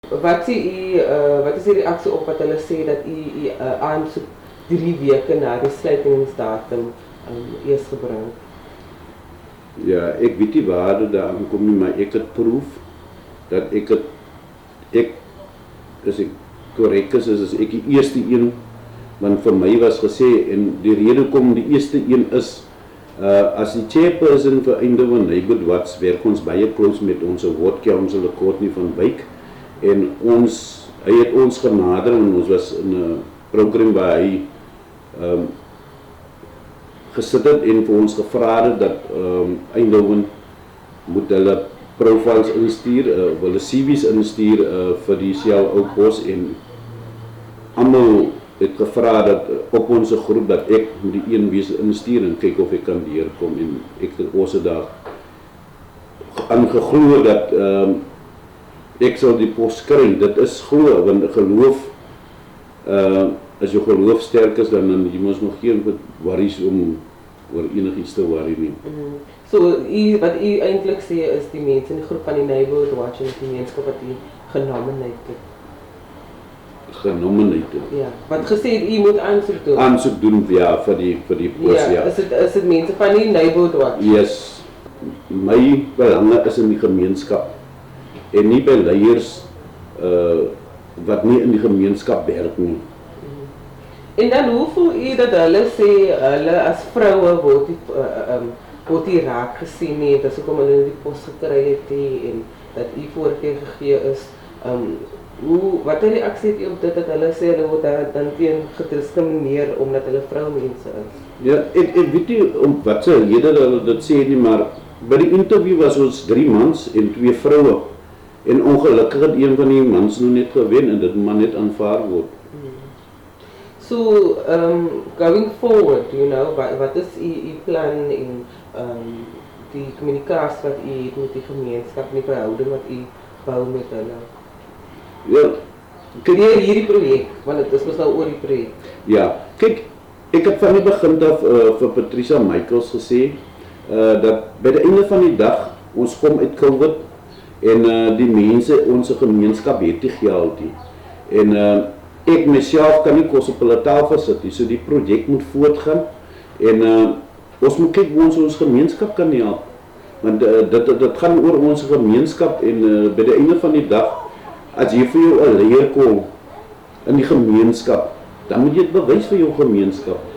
Wat is die reaksie op wat hulle sê dat u aansoek 3 weke na die sluitingsdatum eers gebring? Ja, ek weet nie waar dit daar aankom nie, maar ek het proef dat ek as ek korrek is ek die eerste een, want vir my was gesê, en die rede kom die eerste een is, as die chairperson vir Eindhoven Neighborhood Watch werk ons baie close met ons ward council Courtney van Wyk, en hy het ons genader en ons was in 'n program waar hy gesit het en vir ons gevra het dat Eindhoven moet hulle profiles instuur, hulle CV's instuur vir die Shell Outpost, en almal het gevra dat op ons groep dat ek moet die een wees instuur en kyk of ek kan deurkom, en ek het ons daar aangeglo dat ek sal die pos kry. Dit is glo, want geloof, as jou geloof sterk is, dan jy mos nog geen worries om oor enigiets te worry nie. So, wat u eintlik sê is die mense in die groep van die Neighborhood Watch en die gemeenskap wat u genominate het. Ja, wat gesê het u moet aansoek doen. Aansoek doen, ja, vir die pos, ja. Is dit mense van die Neighborhood Watch? Yes. My belange is in die gemeenskap en nie by leiers wat nie in die gemeenskap werk nie. En dan hoe voel u dat hulle sê hulle as vroue word die raak gesien nie, dat hoekom hulle die pos gekry het en dat u voorkeur gegee is? Wat 'n reaksie het u op dit dat hulle sê hulle word dan teen gediskrimineer omdat hulle vroumense is? Ja, ek weet nie om wat se rede hulle dit sê nie, maar by die interview was ons 3 mans en 2 vroue. En ongelukkig het een van die mans nou net gewen en dit moet net aanvaar word. So, going forward, wat is u plan en die communicatie wat u het met die gemeenskap en die verhouding wat u bou met hulle? Ja, Creëer hierdie projek, want dit is mos nou oor die projek. Ja, kyk, ek het van die begin af vir Patricia Michaels gesê, dat by die einde van die dag, ons kom uit COVID, en die mense, onze gemeenskap het die geld nie. En ek myself kan nie kos op hulle tafel sit nie, so die projek moet voortgaan, en ons moet kyk hoe ons gemeenskap kan help. Want dit gaan oor ons gemeenskap, en by die einde van die dag, as jy vir jou 'n leier kom in die gemeenskap, dan moet jy dit bewys vir jou gemeenskap.